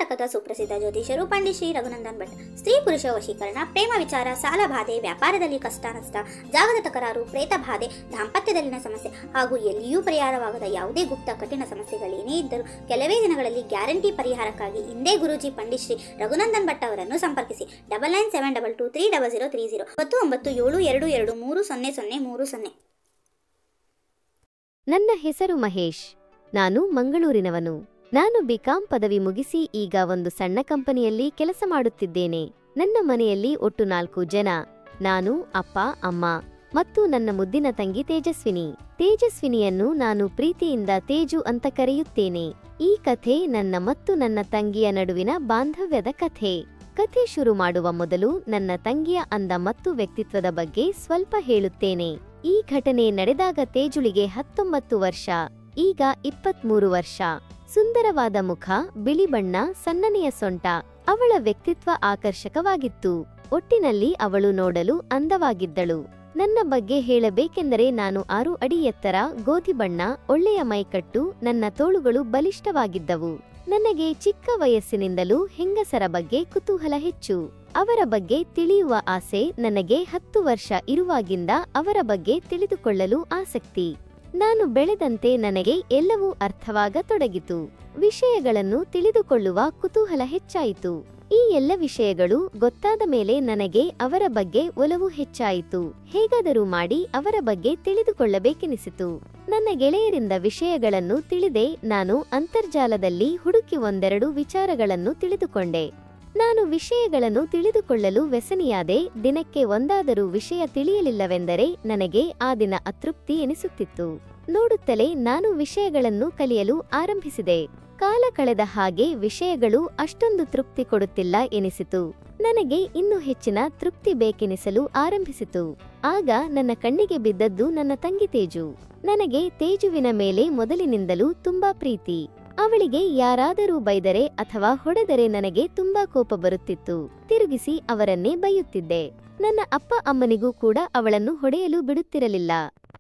ಕರ್ನಾಟಕದ ಸುಪ್ರಸಿದ್ಧ ಜ್ಯೋತಿಷರು ಪಂಡಿತ್ ಶ್ರೀ ರಘುನಂದನ್ ಭಟ್. ಸ್ತ್ರೀ ಪುರುಷ ವಶೀಕರಣ, ಪ್ರೇಮ ವಿಚಾರ, ಸಾಲ ಬಾಧೆ, ವ್ಯಾಪಾರದಲ್ಲಿ ಕಷ್ಟ ನಷ್ಟ, ಜಾಗದ ತಕರಾರು, ಪ್ರೇತ ಬಾಧೆ, ದಾಂಪತ್ಯದಲ್ಲಿನ ಸಮಸ್ಯೆ ಹಾಗೂ ಎಲ್ಲಿಯೂ ಪರಿಹಾರವಾಗದ ಯಾವುದೇ ಗುಪ್ತ ಕಠಿಣ ಸಮಸ್ಯೆಗಳೇನೇ ಇದ್ದರೂ ಕೆಲವೇ ದಿನಗಳಲ್ಲಿ ಗ್ಯಾರಂಟಿ ಪರಿಹಾರಕ್ಕಾಗಿ ಇಂದೇ ಗುರೂಜಿ ಪಂಡಿತ್ ಶ್ರೀ ರಘುನಂದನ್ ಭಟ್ ಅವರನ್ನು ಸಂಪರ್ಕಿಸಿ. 9972230030 9972230030. ನನ್ನ ಹೆಸರು ಮಹೇಶ್. ನಾನು ಮಂಗಳೂರಿನವನು. ನಾನು ಬಿಕಾಂ ಪದವಿ ಮುಗಿಸಿ ಈಗ ಒಂದು ಸಣ್ಣ ಕಂಪನಿಯಲ್ಲಿ ಕೆಲಸ ಮಾಡುತ್ತಿದ್ದೇನೆ. ನನ್ನ ಮನೆಯಲ್ಲಿ ಒಟ್ಟು 4 ಜನ. ನಾನು, ಅಪ್ಪ, ಅಮ್ಮ ಮತ್ತು ನನ್ನ ಮುದ್ದಿನ ತಂಗಿ ತೇಜಸ್ವಿನಿ. ತೇಜಸ್ವಿನಿಯನ್ನು ನಾನು ಪ್ರೀತಿಯಿಂದ ತೇಜು ಅಂತ ಕರೆಯುತ್ತೇನೆ. ಈ ಕಥೆ ನನ್ನ ಮತ್ತು ನನ್ನ ತಂಗಿಯ ನಡುವಿನ ಬಾಂಧವ್ಯದ ಕಥೆ. ಕಥೆ ಶುರು ಮಾಡುವ ಮೊದಲು ನನ್ನ ತಂಗಿಯ ಅಂದ ಮತ್ತು ವ್ಯಕ್ತಿತ್ವದ ಬಗ್ಗೆ ಸ್ವಲ್ಪ ಹೇಳುತ್ತೇನೆ. ಈ ಘಟನೆ ನಡೆದಾಗ ತೇಜುಳಿಗೆ 19 ವರ್ಷ, ಈಗ 23 ವರ್ಷ. ಸುಂದರವಾದ ಮುಖ, ಬಿಳಿ ಬಣ್ಣ, ಸಣ್ಣನೆಯ ಸೊಂಟ. ಅವಳ ವ್ಯಕ್ತಿತ್ವ ಆಕರ್ಷಕವಾಗಿತ್ತು. ಒಟ್ಟಿನಲ್ಲಿ ಅವಳು ನೋಡಲು ಅಂದವಾಗಿದ್ದಳು. ನನ್ನ ಬಗ್ಗೆ ಹೇಳಬೇಕೆಂದರೆ ನಾನು 6 ಅಡಿ ಎತ್ತರ, ಗೋಧಿ ಬಣ್ಣ, ಒಳ್ಳೆಯ ಮೈಕಟ್ಟು, ನನ್ನ ತೋಳುಗಳು ಬಲಿಷ್ಠವಾಗಿದ್ದವು. ನನಗೆ ಚಿಕ್ಕ ವಯಸ್ಸಿನಿಂದಲೂ ಹೆಂಗಸರ ಬಗ್ಗೆ ಕುತೂಹಲ ಹೆಚ್ಚು. ಅವರ ಬಗ್ಗೆ ತಿಳಿಯುವ ಆಸೆ. ನನಗೆ 10 ವರ್ಷ ಇರುವಾಗಿಂದ ಅವರ ಬಗ್ಗೆ ತಿಳಿದುಕೊಳ್ಳಲು ಆಸಕ್ತಿ. ನಾನು ಬೆಳೆದಂತೆ ನನಗೆ ಎಲ್ಲವೂ ಅರ್ಥವಾಗತೊಡಗಿತು. ವಿಷಯಗಳನ್ನು ತಿಳಿದುಕೊಳ್ಳುವ ಕುತೂಹಲ ಹೆಚ್ಚಾಯಿತು. ಈ ಎಲ್ಲ ವಿಷಯಗಳು ಗೊತ್ತಾದ ಮೇಲೆ ನನಗೆ ಅವರ ಬಗ್ಗೆ ಒಲವು ಹೆಚ್ಚಾಯಿತು. ಹೇಗಾದರೂ ಮಾಡಿ ಅವರ ಬಗ್ಗೆ ತಿಳಿದುಕೊಳ್ಳಬೇಕೆನಿಸಿತು. ನನ್ನ ಗೆಳೆಯರಿಂದ ವಿಷಯಗಳನ್ನು ತಿಳಿದೆ. ನಾನು ಅಂತರ್ಜಾಲದಲ್ಲಿ ಹುಡುಕಿ ಒಂದೆರಡು ವಿಚಾರಗಳನ್ನು ತಿಳಿದುಕೊಂಡೆ. ನಾನು ವಿಷಯಗಳನ್ನು ತಿಳಿದುಕೊಳ್ಳಲು ವ್ಯಸನಿಯಾದೆ. ದಿನಕ್ಕೆ ಒಂದಾದರೂ ವಿಷಯ ತಿಳಿಯಲಿಲ್ಲವೆಂದರೆ ನನಗೆ ಆ ದಿನ ಅತೃಪ್ತಿ ಎನಿಸುತ್ತಿತ್ತು. ನೋಡುತ್ತಲೇ ನಾನು ವಿಷಯಗಳನ್ನು ಕಲಿಯಲು ಆರಂಭಿಸಿದೆ. ಕಾಲ ಕಳೆದ ಹಾಗೆ ವಿಷಯಗಳು ಅಷ್ಟೊಂದು ತೃಪ್ತಿ ಕೊಡುತ್ತಿಲ್ಲ ಎನಿಸಿತು. ನನಗೆ ಇನ್ನೂ ಹೆಚ್ಚಿನ ತೃಪ್ತಿ ಬೇಕೆನಿಸಲು ಆರಂಭಿಸಿತು. ಆಗ ನನ್ನ ಕಣ್ಣಿಗೆ ಬಿದ್ದದ್ದು ನನ್ನ ತಂಗಿ ತೇಜು. ನನಗೆ ತೇಜುವಿನ ಮೇಲೆ ಮೊದಲಿನಿಂದಲೂ ತುಂಬಾ ಪ್ರೀತಿ. ಅವಳಿಗೆ ಯಾರಾದರೂ ಬೈದರೆ ಅಥವಾ ಹೊಡೆದರೆ ನನಗೆ ತುಂಬಾ ಕೋಪ ಬರುತ್ತಿತ್ತು. ತಿರುಗಿಸಿ ಅವರನ್ನೇ ಬೈಯುತ್ತಿದ್ದೆ. ನನ್ನ ಅಪ್ಪ ಅಮ್ಮನಿಗೂ ಕೂಡ ಅವಳನ್ನು ಹೊಡೆಯಲು ಬಿಡುತ್ತಿರಲಿಲ್ಲ.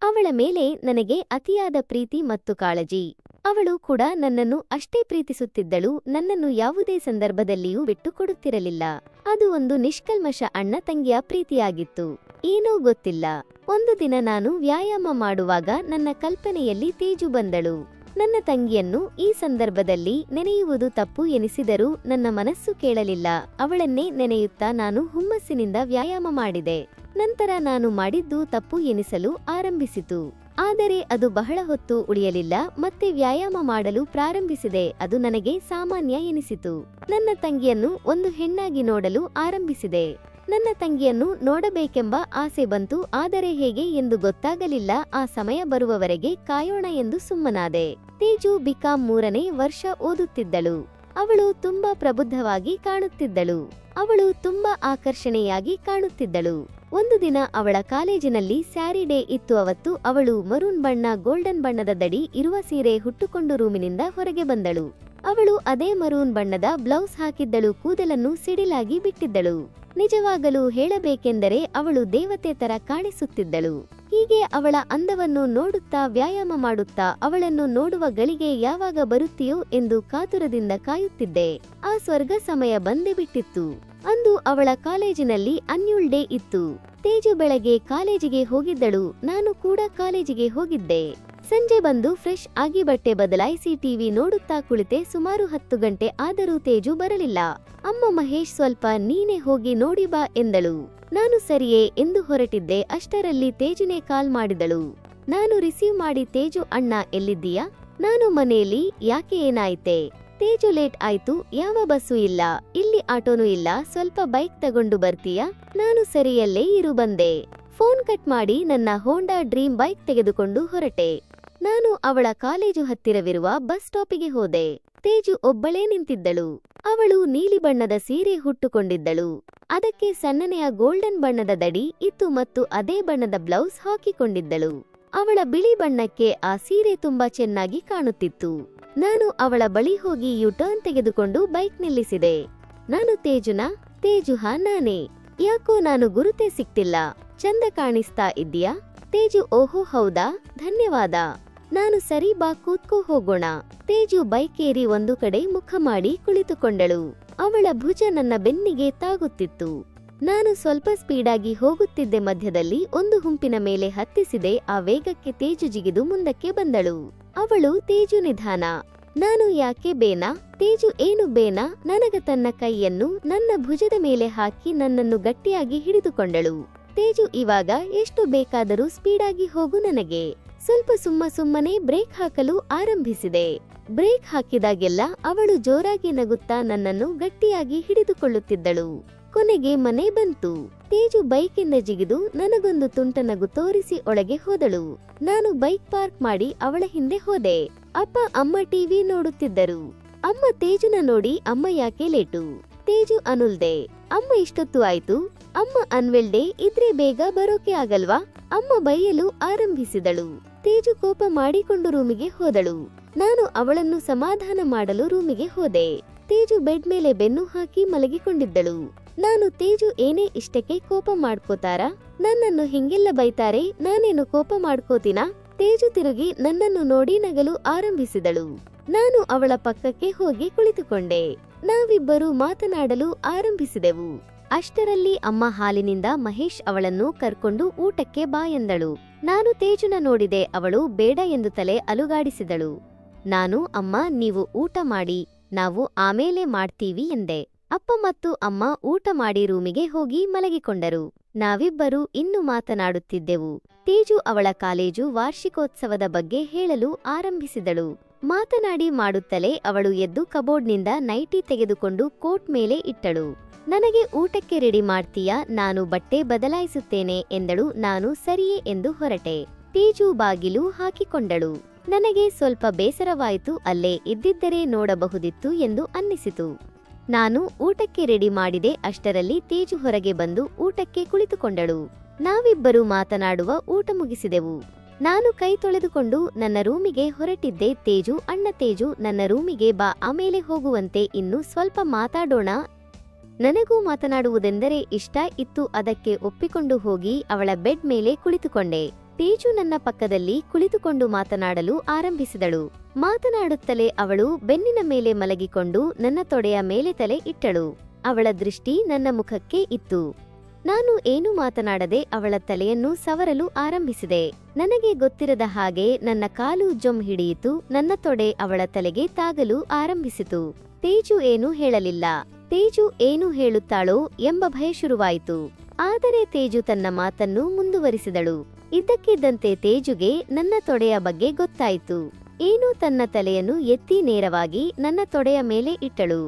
ಅವಳ ಮೇಲೆ ನನಗೆ ಅತಿಯಾದ ಪ್ರೀತಿ ಮತ್ತು ಕಾಳಜಿ. ಅವಳು ಕೂಡ ನನ್ನನ್ನು ಅಷ್ಟೇ ಪ್ರೀತಿಸುತ್ತಿದ್ದಳು. ನನ್ನನ್ನು ಯಾವುದೇ ಸಂದರ್ಭದಲ್ಲಿಯೂ ಬಿಟ್ಟು ಕೊಡುತ್ತಿರಲಿಲ್ಲ. ಅದು ಒಂದು ನಿಷ್ಕಲ್ಮಶ ಅಣ್ಣ ತಂಗಿಯ ಪ್ರೀತಿಯಾಗಿತ್ತು. ಏನೋ ಗೊತ್ತಿಲ್ಲ. ಒಂದು ದಿನ ನಾನು ವ್ಯಾಯಾಮ ಮಾಡುವಾಗ ನನ್ನ ಕಲ್ಪನೆಯಲ್ಲಿ ತೇಜು ಬಂದಳು. ನನ್ನ ತಂಗಿಯನ್ನು ಈ ಸಂದರ್ಭದಲ್ಲಿ ನೆನೆಯುವುದು ತಪ್ಪು ಎನಿಸಿದರೂ ನನ್ನ ಮನಸ್ಸು ಕೇಳಲಿಲ್ಲ. ಅವಳನ್ನೇ ನೆನೆಯುತ್ತಾ ನಾನು ಹುಮ್ಮಸ್ಸಿನಿಂದ ವ್ಯಾಯಾಮ ಮಾಡಿದೆ. ನಂತರ ನಾನು ಮಾಡಿದ್ದು ತಪ್ಪು ಎನಿಸಲು ಆರಂಭಿಸಿತು. ಆದರೆ ಅದು ಬಹಳ ಹೊತ್ತು ಉಳಿಯಲಿಲ್ಲ. ಮತ್ತೆ ವ್ಯಾಯಾಮ ಮಾಡಲು ಪ್ರಾರಂಭಿಸಿದೆ. ಅದು ನನಗೆ ಸಾಮಾನ್ಯ ಎನಿಸಿತು. ನನ್ನ ತಂಗಿಯನ್ನು ಒಂದು ಹೆಣ್ಣಾಗಿ ನೋಡಲು ಆರಂಭಿಸಿದೆ. ನನ್ನ ತಂಗಿಯನ್ನು ನೋಡಬೇಕೆಂಬ ಆಸೆ ಬಂತು. ಆದರೆ ಹೇಗೆ ಎಂದು ಗೊತ್ತಾಗಲಿಲ್ಲ. ಆ ಸಮಯ ಬರುವವರೆಗೆ ಕಾಯೋಣ ಎಂದು ಸುಮ್ಮನಾದೆ. ತೇಜು ಬಿಕಾಂ 3ನೇ ವರ್ಷ ಓದುತ್ತಿದ್ದಳು. ಅವಳು ತುಂಬಾ ಪ್ರಬುದ್ಧವಾಗಿ ಕಾಣುತ್ತಿದ್ದಳು. ಅವಳು ತುಂಬಾ ಆಕರ್ಷಣೆಯಾಗಿ ಕಾಣುತ್ತಿದ್ದಳು. ಒಂದು ದಿನ ಅವಳ ಕಾಲೇಜಿನಲ್ಲಿ ಸ್ಯಾರಿ ಡೇ ಇತ್ತು. ಅವತ್ತು ಅವಳು ಮರೂನ್ ಬಣ್ಣ, ಗೋಲ್ಡನ್ ಬಣ್ಣದ ದಡಿ ಇರುವ ಸೀರೆ ಹುಟ್ಟುಕೊಂಡು ರೂಮಿನಿಂದ ಹೊರಗೆ ಬಂದಳು. ಅವಳು ಅದೇ ಮರೂನ್ ಬಣ್ಣದ ಬ್ಲೌಸ್ ಹಾಕಿದ್ದಳು. ಕೂದಲನ್ನು ಸಿಡಿಲಾಗಿ ಬಿಟ್ಟಿದ್ದಳು. ನಿಜವಾಗಲೂ ಹೇಳಬೇಕೆಂದರೆ ಅವಳು ದೇವತೆ ತರ ಕಾಣಿಸುತ್ತಿದ್ದಳು. ಹೀಗೆ ಅವಳ ಅಂದವನ್ನು ನೋಡುತ್ತಾ ವ್ಯಾಯಾಮ ಮಾಡುತ್ತಾ ಅವಳನ್ನು ನೋಡುವ ಗಳಿಗೆ ಯಾವಾಗ ಬರುತ್ತೀಯೋ ಎಂದು ಕಾತುರದಿಂದ ಕಾಯುತ್ತಿದ್ದೆ. ಆ ಸ್ವರ್ಗ ಸಮಯ ಬಂದೇ ಬಿಟ್ಟಿತ್ತು. ಅಂದು ಅವಳ ಕಾಲೇಜಿನಲ್ಲಿ ಅನ್ಯೂಲ್ ಡೇ ಇತ್ತು. ತೇಜು ಬೆಳಗ್ಗೆ ಕಾಲೇಜಿಗೆ ಹೋಗಿದ್ದಳು. ನಾನು ಕೂಡ ಕಾಲೇಜಿಗೆ ಹೋಗಿದ್ದೆ. ಸಂಜೆ ಬಂದು ಫ್ರೆಶ್ ಆಗಿ ಬಟ್ಟೆ ಬದಲಾಯಿಸಿ ಟಿವಿ ನೋಡುತ್ತಾ ಕುಳಿತೆ. ಸುಮಾರು 10 ಗಂಟೆ ಆದರೂ ತೇಜು ಬರಲಿಲ್ಲ. ಅಮ್ಮ ಮಹೇಶ್, ಸ್ವಲ್ಪ ನೀನೇ ಹೋಗಿ ನೋಡಿ ಬಾ ಎಂದಳು. ನಾನು ಸರಿಯೇ ಎಂದು ಹೊರಟಿದ್ದೆ. ಅಷ್ಟರಲ್ಲಿ ತೇಜುನೇ ಕಾಲ್ ಮಾಡಿದಳು. ನಾನು ರಿಸೀವ್ ಮಾಡಿ, ತೇಜು ಅಣ್ಣ ಎಲ್ಲಿದ್ದೀಯಾ? ನಾನು ಮನೆಯಲ್ಲಿ. ಯಾಕೆ, ಏನಾಯ್ತೆ? ತೇಜು, ಲೇಟ್ ಆಯ್ತು. ಯಾವ ಬಸ್ಸು ಇಲ್ಲ, ಇಲ್ಲಿ ಆಟೋನೂ ಇಲ್ಲ. ಸ್ವಲ್ಪ ಬೈಕ್ ತಗೊಂಡು ಬರ್ತೀಯಾ? ನಾನು ಸರಿಯಲ್ಲೇ ಇರು ಬಂದೆ. ಫೋನ್ ಕಟ್ ಮಾಡಿ ನನ್ನ ಹೋಂಡಾ ಡ್ರೀಮ್ ಬೈಕ್ ತೆಗೆದುಕೊಂಡು ಹೊರಟೆ. ನಾನು ಅವಳ ಕಾಲೇಜು ಹತ್ತಿರವಿರುವ ಬಸ್ ಸ್ಟಾಪಿಗೆ ಹೋದೆ. ತೇಜು ಒಬ್ಬಳೇ ನಿಂತಿದ್ದಳು. ಅವಳು ನೀಲಿ ಬಣ್ಣದ ಸೀರೆ ಹುಟ್ಟುಕೊಂಡಿದ್ದಳು. ಅದಕ್ಕೆ ಸಣ್ಣನೆಯ ಗೋಲ್ಡನ್ ಬಣ್ಣದ ದಡಿ ಇತ್ತು ಮತ್ತು ಅದೇ ಬಣ್ಣದ ಬ್ಲೌಸ್ ಹಾಕಿಕೊಂಡಿದ್ದಳು. ಅವಳ ಬಿಳಿ ಬಣ್ಣಕ್ಕೆ ಆ ಸೀರೆ ತುಂಬಾ ಚೆನ್ನಾಗಿ ಕಾಣುತ್ತಿತ್ತು. ನಾನು ಅವಳ ಬಳಿ ಹೋಗಿ ಯುಟರ್ನ್ ತೆಗೆದುಕೊಂಡು ಬೈಕ್ ನಿಲ್ಲಿಸಿದೆ. ನಾನು ತೇಜುನಾ? ತೇಜು, ಹಾ ನಾನೇ. ಯಾಕೋ ನಾನು ಗುರುತೇ ಸಿಕ್ತಿಲ್ಲ. ಚಂದ ಕಾಣಿಸ್ತಾ ಇದ್ದೀಯಾ? ತೇಜು, ಓಹೋ ಹೌದಾ, ಧನ್ಯವಾದ. ನಾನು ಸರಿ ಬಾ ಕೂತ್ಕೋ ಹೋಗೋಣ. ತೇಜು ಬೈಕ್ ಏರಿ ಒಂದು ಕಡೆ ಮುಖ ಮಾಡಿ ಕುಳಿತುಕೊಂಡಳು. ಅವಳ ಭುಜ ನನ್ನ ಬೆನ್ನಿಗೆ ತಾಗುತ್ತಿತ್ತು. ನಾನು ಸ್ವಲ್ಪ ಸ್ಪೀಡಾಗಿ ಹೋಗುತ್ತಿದ್ದೆ. ಮಧ್ಯದಲ್ಲಿ ಒಂದು ಹುಂಪಿನ ಮೇಲೆ ಹತ್ತಿಸಿದೆ. ಆ ವೇಗಕ್ಕೆ ತೇಜು ಜಿಗಿದು ಮುಂದಕ್ಕೆ ಬಂದಳು. ಅವಳು ತೇಜು ನಿಧಾನ. ನಾನು ಯಾಕೆ ಬೇನಾ? ತೇಜು ಏನು ಬೇನಾ? ನನಗ ತನ್ನ ಕೈಯನ್ನು ನನ್ನ ಭುಜದ ಮೇಲೆ ಹಾಕಿ ನನ್ನನ್ನು ಗಟ್ಟಿಯಾಗಿ ಹಿಡಿದುಕೊಂಡಳು. ತೇಜು ಇವಾಗ ಎಷ್ಟು ಬೇಕಾದರೂ ಸ್ಪೀಡಾಗಿ ಹೋಗು ನನಗೆ. ಸ್ವಲ್ಪ ಸುಮ್ಮನೆ ಬ್ರೇಕ್ ಹಾಕಲು ಆರಂಭಿಸಿದೆ. ಬ್ರೇಕ್ ಹಾಕಿದಾಗೆಲ್ಲ ಅವಳು ಜೋರಾಗಿ ನಗುತ್ತಾ ನನ್ನನ್ನು ಗಟ್ಟಿಯಾಗಿ ಹಿಡಿದುಕೊಳ್ಳುತ್ತಿದ್ದಳು. ಕೊನೆಗೆ ಮನೆ ಬಂತು. ತೇಜು ಬೈಕಿಂದ ಜಿಗಿದು ನನಗೊಂದು ತುಂಟ ನಗು ತೋರಿಸಿ ಒಳಗೆ ಹೋದಳು. ನಾನು ಬೈಕ್ ಪಾರ್ಕ್ ಮಾಡಿ ಅವಳ ಹಿಂದೆ ಹೋದೆ. ಅಪ್ಪ ಅಮ್ಮ ಟಿವಿ ನೋಡುತ್ತಿದ್ದರು. ಅಮ್ಮ ತೇಜುನ ನೋಡಿ, ಅಮ್ಮ ಯಾಕೆ ಲೇಟು? ತೇಜು ಅನುಲ್ದೆ. ಅಮ್ಮ ಇಷ್ಟೊತ್ತು ಆಯ್ತು. ಅಮ್ಮ ಅನ್ವೆಲ್ಡೆ ಇದ್ರೆ ಬೇಗ ಬರೋಕೆ ಆಗಲ್ವಾ? ಅಮ್ಮ ಬೈಯಲು ಆರಂಭಿಸಿದಳು. ತೇಜು ಕೋಪ ಮಾಡಿಕೊಂಡು ರೂಮಿಗೆ ಹೋದಳು. ನಾನು ಅವಳನ್ನು ಸಮಾಧಾನ ಮಾಡಲು ರೂಮಿಗೆ ಹೋದೆ. ತೇಜು ಬೆಡ್ ಮೇಲೆ ಬೆನ್ನು ಹಾಕಿ ಮಲಗಿಕೊಂಡಿದ್ದಳು. ನಾನು ತೇಜು ಏನೇ ಇಷ್ಟಕ್ಕೆ ಕೋಪ ಮಾಡ್ಕೋತಾರ? ನನ್ನನ್ನು ಹಿಂಗೆಲ್ಲ ಬೈತಾರೆ, ನಾನೇನು ಕೋಪ ಮಾಡ್ಕೋತೀನಾ? ತೇಜು ತಿರುಗಿ ನನ್ನನ್ನು ನೋಡಿ ನಗಲು ಆರಂಭಿಸಿದಳು. ನಾನು ಅವಳ ಪಕ್ಕಕ್ಕೆ ಹೋಗಿ ಕುಳಿತುಕೊಂಡೆ. ನಾವಿಬ್ಬರು ಮಾತನಾಡಲು ಆರಂಭಿಸಿದೆವು. ಅಷ್ಟರಲ್ಲಿ ಅಮ್ಮ ಹಾಲಿನಿಂದ ಮಹೇಶ್ ಅವಳನ್ನು ಕರ್ಕೊಂಡು ಊಟಕ್ಕೆ ಬಾ ಎಂದಳು. ನಾನು ತೇಜುನ ನೋಡಿದೆ. ಅವಳು ಬೇಡ ಎಂದು ತಲೆ ಅಲುಗಾಡಿಸಿದಳು. ನಾನು ಅಮ್ಮ ನೀವು ಊಟ ಮಾಡಿ, ನಾವು ಆಮೇಲೆ ಮಾಡ್ತೀವಿ ಎಂದೆ. ಅಪ್ಪ ಮತ್ತು ಅಮ್ಮ ಊಟ ಮಾಡಿ ರೂಮಿಗೆ ಹೋಗಿ ಮಲಗಿಕೊಂಡರು. ನಾವಿಬ್ಬರು ಇನ್ನು ಮಾತನಾಡುತ್ತಿದ್ದೆವು. ತೇಜು ಅವಳ ಕಾಲೇಜು ವಾರ್ಷಿಕೋತ್ಸವದ ಬಗ್ಗೆ ಹೇಳಲು ಆರಂಭಿಸಿದಳು. ಮಾತನಾಡಿ ಮಾಡುತ್ತಲೇ ಅವಳು ಎದ್ದು ಕಬೋರ್ಡ್ನಿಂದ ನೈಟಿ ತೆಗೆದುಕೊಂಡು ಕೋಟ್ ಮೇಲೆ ಇಟ್ಟಳು. ನನಗೆ ಊಟಕ್ಕೆ ರೆಡಿ ಮಾಡ್ತೀಯಾ? ನಾನು ಬಟ್ಟೆ ಬದಲಾಯಿಸುತ್ತೇನೆ ಎಂದಳು. ನಾನು ಸರಿಯೇ ಎಂದು ಹೊರಟೆ. ತೇಜು ಬಾಗಿಲು ಹಾಕಿಕೊಂಡಳು. ನನಗೆ ಸ್ವಲ್ಪ ಬೇಸರವಾಯಿತು. ಅಲ್ಲೇ ಇದ್ದಿದ್ದರೆ ನೋಡಬಹುದಿತ್ತು ಎಂದು ಅನ್ನಿಸಿತು. ನಾನು ಊಟಕ್ಕೆ ರೆಡಿ ಮಾಡಿದೆ. ಅಷ್ಟರಲ್ಲಿ ತೇಜು ಹೊರಗೆ ಬಂದು ಊಟಕ್ಕೆ ಕುಳಿತುಕೊಂಡಳು. ನಾವಿಬ್ಬರು ಮಾತನಾಡುವ ಊಟ ಮುಗಿಸಿದೆವು. ನಾನು ಕೈ ತೊಳೆದುಕೊಂಡು ನನ್ನ ರೂಮಿಗೆ ಹೊರಟಿದ್ದೆ. ತೇಜು, ಅಣ್ಣ ತೇಜು, ನನ್ನ ರೂಮಿಗೆ ಬಾ, ಆಮೇಲೆ ಹೋಗುವಂತೆ, ಇನ್ನು ಸ್ವಲ್ಪ ಮಾತಾಡೋಣ. ನನಗೂ ಮಾತನಾಡುವುದೆಂದರೆ ಇಷ್ಟ ಇತ್ತು. ಅದಕ್ಕೆ ಒಪ್ಪಿಕೊಂಡು ಹೋಗಿ ಅವಳ ಬೆಡ್ ಮೇಲೆ ಕುಳಿತುಕೊಂಡೆ. ತೇಜು ನನ್ನ ಪಕ್ಕದಲ್ಲಿ ಕುಳಿತುಕೊಂಡು ಮಾತನಾಡಲು ಆರಂಭಿಸಿದಳು. ಮಾತನಾಡುತ್ತಲೇ ಅವಳು ಬೆನ್ನಿನ ಮೇಲೆ ಮಲಗಿಕೊಂಡು ನನ್ನ ತೊಡೆಯ ಮೇಲೆ ತಲೆ ಇಟ್ಟಳು. ಅವಳ ದೃಷ್ಟಿ ನನ್ನ ಮುಖಕ್ಕೆ ಇತ್ತು. ನಾನು ಏನು ಮಾತನಾಡದೆ ಅವಳ ತಲೆಯನ್ನು ಸವರಲು ಆರಂಭಿಸಿದೆ. ನನಗೆ ಗೊತ್ತಿರದ ಹಾಗೆ ನನ್ನ ಕಾಲು ಜೊಮ್ ಹಿಡಿಯಿತು. ನನ್ನ ತೊಡೆ ಅವಳ ತಲೆಗೆ ತಾಗಲು ಆರಂಭಿಸಿತು. ತೇಜು ಏನೂ ಹೇಳಲಿಲ್ಲ. ತೇಜು ಏನು ಹೇಳುತ್ತಾಳೋ ಎಂಬ ಭಯ ಶುರುವಾಯಿತು. ಆದರೆ ತೇಜು ತನ್ನ ಮಾತನ್ನು ಮುಂದುವರಿಸಿದಳು. ಇದ್ದಕ್ಕಿದ್ದಂತೆ ತೇಜುಗೆ ನನ್ನ ತೊಡೆಯ ಬಗ್ಗೆ ಗೊತ್ತಾಯಿತು. ಏನೋ ತನ್ನ ತಲೆಯನ್ನು ಎತ್ತಿ ನೇರವಾಗಿ ನನ್ನ ತೊಡೆಯ ಮೇಲೆ ಇಟ್ಟಳು.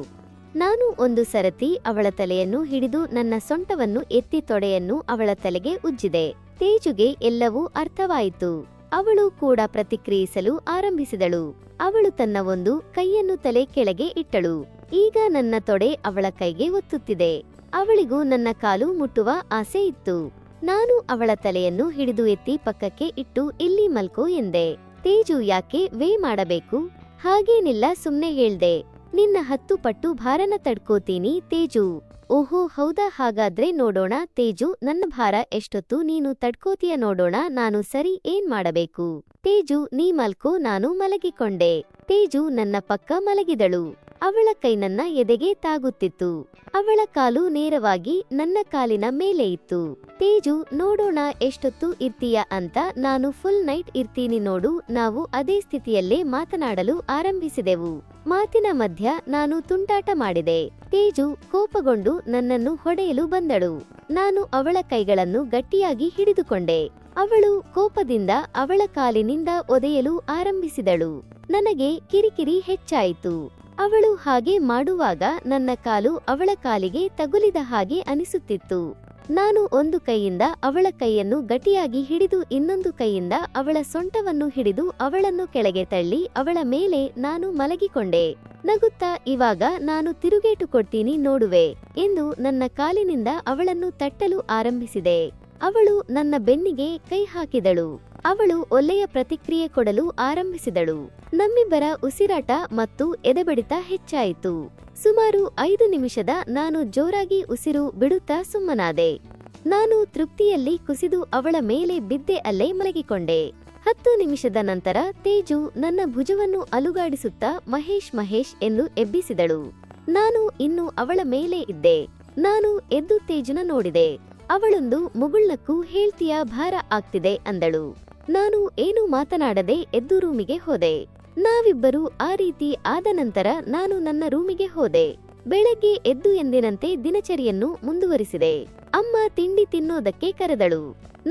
ನಾನು ಒಂದು ಸರತಿ ಅವಳ ತಲೆಯನ್ನು ಹಿಡಿದು ನನ್ನ ಸೊಂಟವನ್ನು ಎತ್ತಿ ತೊಡೆಯನ್ನು ಅವಳ ತಲೆಗೆ ಉಜ್ಜಿದೆ. ತೇಜುಗೆ ಎಲ್ಲವೂ ಅರ್ಥವಾಯಿತು. ಅವಳು ಕೂಡ ಪ್ರತಿಕ್ರಿಯಿಸಲು ಆರಂಭಿಸಿದಳು. ಅವಳು ತನ್ನ ಒಂದು ಕೈಯನ್ನು ತಲೆ ಕೆಳಗೆ ಇಟ್ಟಳು. ಈಗ ನನ್ನ ತೊಡೆ ಅವಳ ಕೈಗೆ ಒತ್ತುತ್ತಿದೆ. ಅವಳಿಗೂ ನನ್ನ ಕಾಲು ಮುಟ್ಟುವ ಆಸೆ ಇತ್ತು. ನಾನು ಅವಳ ತಲೆಯನ್ನು ಹಿಡಿದು ಎತ್ತಿ ಪಕ್ಕಕ್ಕೆ ಇಟ್ಟು ಇಲ್ಲಿ ಮಲ್ಕೋ ಎಂದೆ. ತೇಜು ಯಾಕೆ ವೇ ಮಾಡಬೇಕು? ಹಾಗೇನಿಲ್ಲ, ಸುಮ್ನೆ ಹೇಳ್ದೆ. ನಿನ್ನ 10 ಪಟ್ಟು ಭಾರನ ತಡ್ಕೋತೀನಿ. ತೇಜು, ಓಹೋ ಹೌದಾ, ಹಾಗಾದ್ರೆ ನೋಡೋಣ. ತೇಜು, ನನ್ನ ಭಾರ ಎಷ್ಟೊತ್ತು ನೀನು ತಡ್ಕೋತೀಯ ನೋಡೋಣ. ನಾನು ಸರಿ, ಏನ್ ಮಾಡಬೇಕು? ತೇಜು, ನೀ ಮಲ್ಕೋ. ನಾನು ಮಲಗಿಕೊಂಡೆ. ತೇಜು ನನ್ನ ಪಕ್ಕ ಮಲಗಿದಳು. ಅವಳ ಕೈ ನನ್ನ ಎದೆಗೆ ತಾಗುತ್ತಿತ್ತು. ಅವಳ ಕಾಲು ನೇರವಾಗಿ ನನ್ನ ಕಾಲಿನ ಮೇಲೆ ಇತ್ತು. ತೇಜು, ನೋಡೋಣ ಎಷ್ಟೊತ್ತು ಇರ್ತೀಯ ಅಂತ. ನಾನು ಫುಲ್ ನೈಟ್ ಇರ್ತೀನಿ ನೋಡು. ನಾವು ಅದೇ ಸ್ಥಿತಿಯಲ್ಲೇ ಮಾತನಾಡಲು ಆರಂಭಿಸಿದೆವು. ಮಾತಿನ ಮಧ್ಯ ನಾನು ತುಂಟಾಟ ಮಾಡಿದೆ. ತೇಜು ಕೋಪಗೊಂಡು ನನ್ನನ್ನು ಹೊಡೆಯಲು ಬಂದಳು. ನಾನು ಅವಳ ಕೈಗಳನ್ನು ಗಟ್ಟಿಯಾಗಿ ಹಿಡಿದುಕೊಂಡೆ. ಅವಳು ಕೋಪದಿಂದ ಅವಳ ಕಾಲಿನಿಂದ ಒದೆಯಲು ಆರಂಭಿಸಿದಳು. ನನಗೆ ಕಿರಿಕಿರಿ ಹೆಚ್ಚಾಯಿತು. ಅವಳು ಹಾಗೆ ಮಾಡುವಾಗ ನನ್ನ ಕಾಲು ಅವಳ ಕಾಲಿಗೆ ತಗುಲಿದ ಹಾಗೆ ಅನಿಸುತ್ತಿತ್ತು. ನಾನು ಒಂದು ಕೈಯಿಂದ ಅವಳ ಕೈಯನ್ನು ಗಟ್ಟಿಯಾಗಿ ಹಿಡಿದು ಇನ್ನೊಂದು ಕೈಯಿಂದ ಅವಳ ಸೊಂಟವನ್ನು ಹಿಡಿದು ಅವಳನ್ನು ಕೆಳಗೆ ತಳ್ಳಿ ಅವಳ ಮೇಲೆ ನಾನು ಮಲಗಿಕೊಂಡೆ. ನಗುತ್ತಾ, ಇವಾಗ ನಾನು ತಿರುಗೇಟು ಕೊಡ್ತೀನಿ ನೋಡುವೆ ಎಂದು ನನ್ನ ಕಾಲಿನಿಂದ ಅವಳನ್ನು ತಟ್ಟಲು ಆರಂಭಿಸಿದೆ. ಅವಳು ನನ್ನ ಬೆನ್ನಿಗೆ ಕೈ ಹಾಕಿದಳು. ಅವಳು ಒಳ್ಳೆಯ ಪ್ರತಿಕ್ರಿಯೆ ಕೊಡಲು ಆರಂಭಿಸಿದಳು. ನಮ್ಮಿಬ್ಬರ ಉಸಿರಾಟ ಮತ್ತು ಎದೆಬಡಿತ ಹೆಚ್ಚಾಯಿತು. ಸುಮಾರು 5 ನಿಮಿಷದ ನಾನು ಜೋರಾಗಿ ಉಸಿರು ಬಿಡುತ್ತಾ ಸುಮ್ಮನಾದೆ. ನಾನು ತೃಪ್ತಿಯಲ್ಲಿ ಕುಸಿದು ಅವಳ ಮೇಲೆ ಬಿದ್ದೆ. ಅಲ್ಲೇ ಮಲಗಿಕೊಂಡೆ. 10 ನಿಮಿಷದ ನಂತರ ತೇಜು ನನ್ನ ಭುಜವನ್ನು ಅಲುಗಾಡಿಸುತ್ತಾ ಮಹೇಶ್ ಮಹೇಶ್ ಎಂದು ಎಬ್ಬಿಸಿದಳು. ನಾನು ಇನ್ನು ಅವಳ ಮೇಲೆ ಇದ್ದೆ. ನಾನು ಎದ್ದು ತೇಜುನ ನೋಡಿದೆ. ಅವಳೊಂದು ಮುಗುಳ್ನಕ್ಕೂ ಹೇಳ್ತೀಯಾ ಭಾರ ಆಗ್ತಿದೆ ಅಂದಳು. ನಾನು ಏನೂ ಮಾತನಾಡದೆ ಎದ್ದು ರೂಮಿಗೆ ಹೋದೆ. ನಾವಿಬ್ಬರೂ ಆ ರೀತಿ ಆದ ನಂತರ ನಾನು ನನ್ನ ರೂಮಿಗೆ ಹೋದೆ. ಬೆಳಗ್ಗೆ ಎದ್ದು ಎಂದಿನಂತೆ ದಿನಚರಿಯನ್ನು ಮುಂದುವರಿಸಿದೆ. ಅಮ್ಮ ತಿಂಡಿ ತಿನ್ನೋದಕ್ಕೆ ಕರೆದಳು.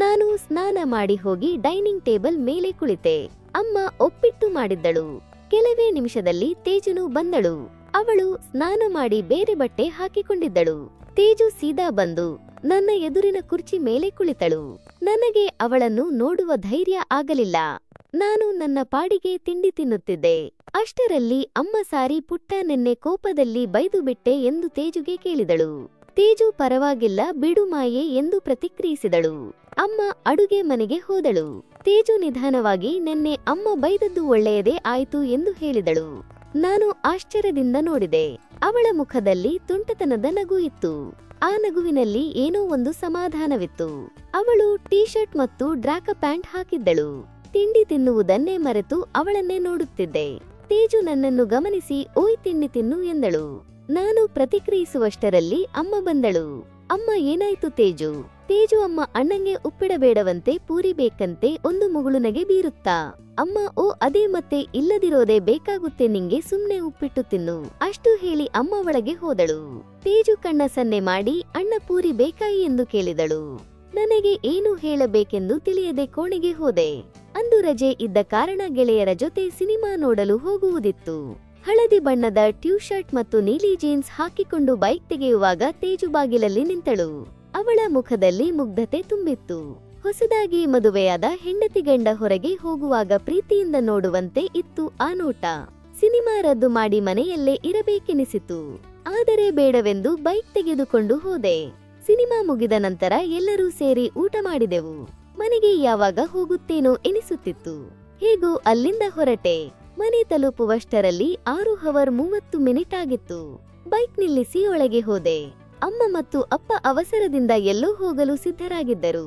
ನಾನು ಸ್ನಾನ ಮಾಡಿ ಹೋಗಿ ಡೈನಿಂಗ್ ಟೇಬಲ್ ಮೇಲೆ ಕುಳಿತೆ. ಅಮ್ಮ ಒಪ್ಪಿಟ್ಟು ಮಾಡಿದ್ದಳು. ಕೆಲವೇ ನಿಮಿಷದಲ್ಲಿ ತೇಜುನು ಬಂದಳು. ಅವಳು ಸ್ನಾನ ಮಾಡಿ ಬೇರೆ ಬಟ್ಟೆ ಹಾಕಿಕೊಂಡಿದ್ದಳು. ತೇಜು ಸೀದಾ ಬಂದು ನನ್ನ ಎದುರಿನ ಕುರ್ಚಿ ಮೇಲೆ ಕುಳಿತಳು. ನನಗೆ ಅವಳನ್ನು ನೋಡುವ ಧೈರ್ಯ ಆಗಲಿಲ್ಲ. ನಾನು ನನ್ನ ಪಾಡಿಗೆ ತಿಂಡಿ ತಿನ್ನುತ್ತಿದ್ದೆ. ಅಷ್ಟರಲ್ಲಿ ಅಮ್ಮ ಸಾರಿ ಪುಟ್ಟ ನಿನ್ನೆ ಕೋಪದಲ್ಲಿ ಬೈದು ಬಿಟ್ಟೆ ಎಂದು ತೇಜುಗೆ ಕೇಳಿದಳು. ತೇಜು ಪರವಾಗಿಲ್ಲ ಬಿಡು ಮಾಯೆ ಎಂದು ಪ್ರತಿಕ್ರಿಯಿಸಿದಳು. ಅಮ್ಮ ಅಡುಗೆ ಮನೆಗೆ ಹೋದಳು. ತೇಜು ನಿಧಾನವಾಗಿ ನಿನ್ನೆ ಅಮ್ಮ ಬೈದದ್ದು ಒಳ್ಳೆಯದೇ ಆಯ್ತು ಎಂದು ಹೇಳಿದಳು. ನಾನು ಆಶ್ಚರ್ಯದಿಂದ ನೋಡಿದೆ. ಅವಳ ಮುಖದಲ್ಲಿ ತುಂಟತನದ ನಗು ಇತ್ತು. ಆ ನಗುವಿನಲ್ಲಿ ಏನೋ ಒಂದು ಸಮಾಧಾನವಿತ್ತು. ಅವಳು ಟೀ ಶರ್ಟ್ ಮತ್ತು ಡ್ರಾಕ ಪ್ಯಾಂಟ್ ಹಾಕಿದ್ದಳು. ತಿಂಡಿ ತಿನ್ನುವುದನ್ನೇ ಮರೆತು ಅವಳನ್ನೇ ನೋಡುತ್ತಿದ್ದೆ. ತೇಜು ನನ್ನನ್ನು ಗಮನಿಸಿ ಓಯ್ ತಿಂಡಿ ತಿನ್ನು ಎಂದಳು. ನಾನು ಪ್ರತಿಕ್ರಿಯಿಸುವಷ್ಟರಲ್ಲಿ ಅಮ್ಮ ಬಂದಳು. ಅಮ್ಮ ಏನಾಯ್ತು ತೇಜು? ತೇಜು ಅಮ್ಮ ಅಣ್ಣಂಗೆ ಉಪ್ಪಿಡಬೇಡವಂತೆ ಪೂರಿ ಬೇಕಂತೆ ಒಂದು ಮುಗುಳುನಗೆ ಬೀರುತ್ತಾ. ಅಮ್ಮ ಓ ಅದೇ ಮತ್ತೆ ಇಲ್ಲದಿರೋದೇ ಬೇಕಾಗುತ್ತೆ ನಿಂಗೆ ಸುಮ್ನೆ ಉಪ್ಪಿಟ್ಟು ತಿನ್ನು ಅಷ್ಟು ಹೇಳಿ ಅಮ್ಮ ಒಳಗೆ ಹೋದಳು. ತೇಜು ಕಣ್ಣ ಸನ್ನೆ ಮಾಡಿ ಅಣ್ಣ ಪೂರಿ ಬೇಕಾಯಿ ಎಂದು ಕೇಳಿದಳು. ನನಗೆ ಏನು ಹೇಳಬೇಕೆಂದು ತಿಳಿಯದೆ ಕೋಣೆಗೆ ಹೋದೆ. ಅಂದು ರಜೆ ಇದ್ದ ಕಾರಣ ಗೆಳೆಯರ ಜೊತೆ ಸಿನಿಮಾ ನೋಡಲು ಹೋಗುವುದಿತ್ತು. ಹಳದಿ ಬಣ್ಣದ ಟ್ಯೂ ಶರ್ಟ್ ಮತ್ತು ನೀಲಿ ಜೀನ್ಸ್ ಹಾಕಿಕೊಂಡು ಬೈಕ್ ತೆಗೆಯುವಾಗ ತೇಜು ಬಾಗಿಲಲ್ಲಿ ನಿಂತಳು. ಅವಳ ಮುಖದಲ್ಲಿ ಮುಗ್ಧತೆ ತುಂಬಿತ್ತು. ಹೊಸದಾಗಿ ಮದುವೆಯಾದ ಹೆಂಡತಿ ಗಂಡ ಹೊರಗೆ ಹೋಗುವಾಗ ಪ್ರೀತಿಯಿಂದ ನೋಡುವಂತೆ ಇತ್ತು ಆ ನೋಟ. ಸಿನಿಮಾ ರದ್ದು ಮಾಡಿ ಮನೆಯಲ್ಲೇ ಇರಬೇಕೆನಿಸಿತು. ಆದರೆ ಬೇಡವೆಂದು ಬೈಕ್ ತೆಗೆದುಕೊಂಡು ಹೋದೆ. ಸಿನಿಮಾ ಮುಗಿದ ನಂತರ ಎಲ್ಲರೂ ಸೇರಿ ಊಟ ಮಾಡಿದೆವು. ಮನೆಗೆ ಯಾವಾಗ ಹೋಗುತ್ತೇನೋ ಎನಿಸುತ್ತಿತ್ತು. ಹೇಗೋ ಅಲ್ಲಿಂದ ಹೊರಟೆ. ಮನೆ ತಲುಪುವಷ್ಟರಲ್ಲಿ 6:30 ಆಗಿತ್ತು. ಬೈಕ್ ನಿಲ್ಲಿಸಿ ಒಳಗೆ ಹೋದೆ. ಅಮ್ಮ ಮತ್ತು ಅಪ್ಪ ಅವಸರದಿಂದ ಎಲ್ಲೋ ಹೋಗಲು ಸಿದ್ಧರಾಗಿದ್ದರು.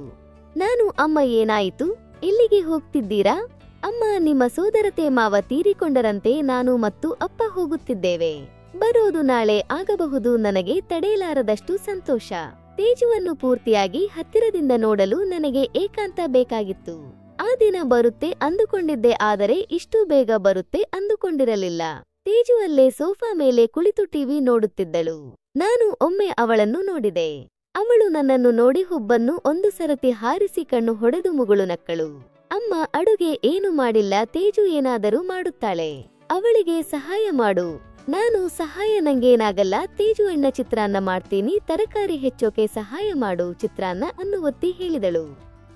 ನಾನು ಅಮ್ಮ ಏನಾಯಿತು? ಎಲ್ಲಿಗೆ ಹೋಗ್ತಿದ್ದೀರಾ? ಅಮ್ಮ ನಿಮ್ಮ ಸೋದರತೆ ಮಾವ ತೀರಿಕೊಂಡರಂತೆ ನಾನು ಮತ್ತು ಅಪ್ಪ ಹೋಗುತ್ತಿದ್ದೇವೆ. ಬರೋದು ನಾಳೆ ಆಗಬಹುದು. ನನಗೆ ತಡೆಯಲಾರದಷ್ಟು ಸಂತೋಷ. ತೇಜುವನ್ನು ಪೂರ್ತಿಯಾಗಿ ಹತ್ತಿರದಿಂದ ನೋಡಲು ನನಗೆ ಏಕಾಂತ ಬೇಕಾಗಿತ್ತು. ಆ ದಿನ ಬರುತ್ತೆ ಅಂದುಕೊಂಡಿದ್ದೆ, ಆದರೆ ಇಷ್ಟು ಬೇಗ ಬರುತ್ತೆ ಅಂದುಕೊಂಡಿರಲಿಲ್ಲ. ತೇಜು ಅಲ್ಲೇ ಸೋಫಾ ಮೇಲೆ ಕುಳಿತು ಟಿವಿ ನೋಡುತ್ತಿದ್ದಳು. ನಾನು ಒಮ್ಮೆ ಅವಳನ್ನು ನೋಡಿದೆ. ಅವಳು ನನ್ನನ್ನು ನೋಡಿ ಹುಬ್ಬನ್ನು ಒಂದು ಸರತಿ ಹಾರಿಸಿ ಕಣ್ಣು ಹೊಡೆದು ಮುಗುಳು ನಕ್ಕಳು. ಅಮ್ಮ ಅಡುಗೆ ಏನು ಮಾಡಿಲ್ಲ, ತೇಜು ಏನಾದರೂ ಮಾಡುತ್ತಾಳೆ, ಅವಳಿಗೆ ಸಹಾಯ ಮಾಡು. ನಾನು ಸಹಾಯ ನಂಗೇನಾಗಲ್ಲ, ತೇಜು ಅಣ್ಣ ಚಿತ್ರಾನ್ನ ಮಾಡ್ತೀನಿ, ತರಕಾರಿ ಹೆಚ್ಚೋಕೆ ಸಹಾಯ ಮಾಡು ಚಿತ್ರಾನ್ನ ಅನ್ನುವತ್ತಿ ಹೇಳಿದಳು.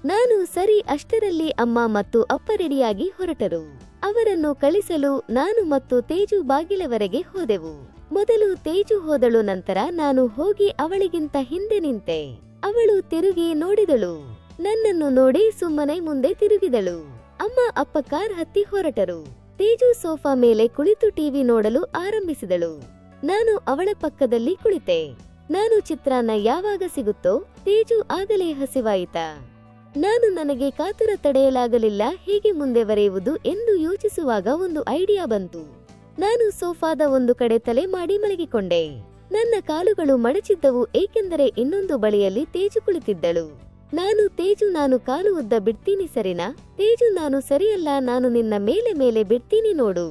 ನಾನು ಸರಿ. ಅಷ್ಟರಲ್ಲಿ ಅಮ್ಮ ಮತ್ತು ಅಪ್ಪ ರೆಡಿಯಾಗಿ ಹೊರಟರು. ಅವರನ್ನು ಕಳಿಸಲು ನಾನು ಮತ್ತು ತೇಜು ಬಾಗಿಲವರೆಗೆ ಹೋದೆವು. ಮೊದಲು ತೇಜು ಹೋದಳು, ನಂತರ ನಾನು ಹೋಗಿ ಅವಳಿಗಿಂತ ಹಿಂದೆ ನಿಂತೆ. ಅವಳು ತಿರುಗಿ ನೋಡಿದಳು. ನನ್ನನ್ನು ನೋಡಿ ಸುಮ್ಮನೆ ಮುಂದೆ ತಿರುಗಿದಳು. ಅಮ್ಮ ಅಪ್ಪ ಕಾರ್ ಹತ್ತಿ ಹೊರಟರು. ತೇಜು ಸೋಫಾ ಮೇಲೆ ಕುಳಿತು ಟಿವಿ ನೋಡಲು ಆರಂಭಿಸಿದಳು. ನಾನು ಅವಳ ಪಕ್ಕದಲ್ಲಿ ಕುಳಿತೆ. ನಾನು ಚಿತ್ರಾನ್ನ ಯಾವಾಗ ಸಿಗುತ್ತೋ? ತೇಜು ಆಗಲೇ ಹಸಿವಾಯಿತಾ? ನನಗೆ ಕಾತುರ ತಡೆಯಲಾಗಲಿಲ್ಲ. ಹೇಗೆ ಮುಂದೆ ಬರೆಯುವುದು ಎಂದು ಯೋಚಿಸುವಾಗ ಒಂದು ಐಡಿಯಾ ಬಂತು. ನಾನು ಸೋಫಾದ ಒಂದು ಕಡೆ ತಲೆ ಮಾಡಿ ಮಲಗಿಕೊಂಡೆ. ನನ್ನ ಕಾಲುಗಳು ಮಡಚಿದ್ದವು, ಏಕೆಂದರೆ ಇನ್ನೊಂದು ಬಳಿಯಲ್ಲಿ ತೇಜು ಕುಳಿತಿದ್ದಳು. ತೇಜು ನಾನು ಕಾಲು ಉದ್ದ ಬಿಡ್ತೀನಿ ಸರಿನಾ? ತೇಜು ನಾನು ಸರಿಯಲ್ಲ, ನಾನು ನಿನ್ನ ಮೇಲೆ ಬಿಡ್ತೀನಿ ನೋಡು.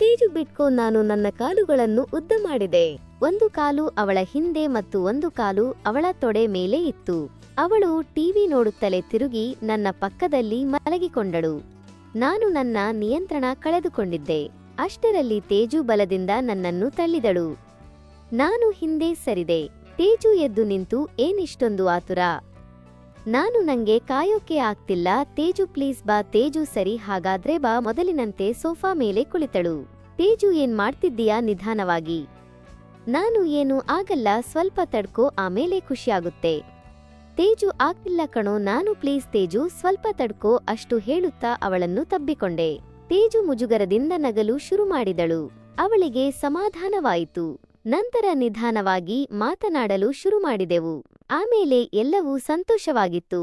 ತೇಜು ಬಿಟ್ಕೋ. ನಾನು ನನ್ನ ಕಾಲುಗಳನ್ನು ಉದ್ದ ಮಾಡಿದೆ. ಒಂದು ಕಾಲು ಅವಳ ಹಿಂದೆ ಮತ್ತು ಒಂದು ಕಾಲು ಅವಳ ತೊಡೆ ಮೇಲೆ ಇತ್ತು. ಅವಳು ಟಿವಿ ನೋಡುತ್ತಲೇ ತಿರುಗಿ ನನ್ನ ಪಕ್ಕದಲ್ಲಿ ಮಲಗಿಕೊಂಡಳು. ನಾನು ನನ್ನ ನಿಯಂತ್ರಣ ಕಳೆದುಕೊಂಡಿದ್ದೆ. ಅಷ್ಟರಲ್ಲಿ ತೇಜು ಬಲದಿಂದ ನನ್ನನ್ನು ತಳ್ಳಿದಳು. ನಾನು ಹಿಂದೆ ಸರಿದೆ. ತೇಜು ಎದ್ದು ನಿಂತು, ಏನಿಷ್ಟೊಂದು ಆತುರ? ನಂಗೆ ಕಾಯೋಕೆ ಆಗ್ತಿಲ್ಲ. ತೇಜು ಪ್ಲೀಸ್ ಬಾ. ತೇಜು ಸರಿ, ಹಾಗಾದ್ರೆ ಬಾ. ಮೊದಲಿನಂತೆ ಸೋಫಾ ಮೇಲೆ ಕುಳಿತಳು. ತೇಜು ಏನ್ ಮಾಡ್ತಿದ್ದೀಯಾ? ನಿಧಾನವಾಗಿ. ಏನು ಆಗಲ್ಲ, ಸ್ವಲ್ಪ ತಡ್ಕೋ, ಆಮೇಲೆ ಖುಷಿಯಾಗುತ್ತೆ. ತೇಜು ಆಗ್ತಿಲ್ಲ ಕಣೋ. ಪ್ಲೀಸ್ ತೇಜು ಸ್ವಲ್ಪ ತಡ್ಕೋ. ಅಷ್ಟು ಹೇಳುತ್ತಾ ಅವಳನ್ನು ತಬ್ಬಿಕೊಂಡೆ. ತೇಜು ಮುಜುಗರದಿಂದ ನಗಲು ಶುರು ಮಾಡಿದಳು. ಅವಳಿಗೆ ಸಮಾಧಾನವಾಯಿತು. ನಂತರ ನಿಧಾನವಾಗಿ ಮಾತನಾಡಲು ಶುರು ಮಾಡಿದೆವು. ಆಮೇಲೆ ಎಲ್ಲವೂ ಸಂತೋಷವಾಗಿತ್ತು.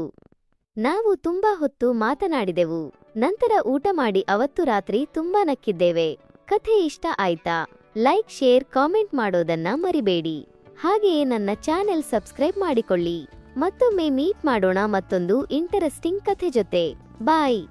ನಾವು ತುಂಬಾ ಹೊತ್ತು ಮಾತನಾಡಿದೆವು. ನಂತರ ಊಟ ಮಾಡಿ ಅವತ್ತು ರಾತ್ರಿ ತುಂಬಾ ನಕ್ಕಿದ್ದೇವೆ. ಕಥೆ ಇಷ್ಟ ಆಯ್ತಾ? ಲೈಕ್, ಶೇರ್, ಕಾಮೆಂಟ್ ಮಾಡೋದನ್ನ ಮರಿಬೇಡಿ. ಹಾಗೆಯೇ ನನ್ನ ಚಾನೆಲ್ ಸಬ್ಸ್ಕ್ರೈಬ್ ಮಾಡಿಕೊಳ್ಳಿ. ಮತ್ತೊಮ್ಮೆ ಮೀಟ್ ಮಾಡೋಣ ಮತ್ತೊಂದು ಇಂಟರೆಸ್ಟಿಂಗ್ ಕಥೆ ಜೊತೆ. ಬಾಯ್.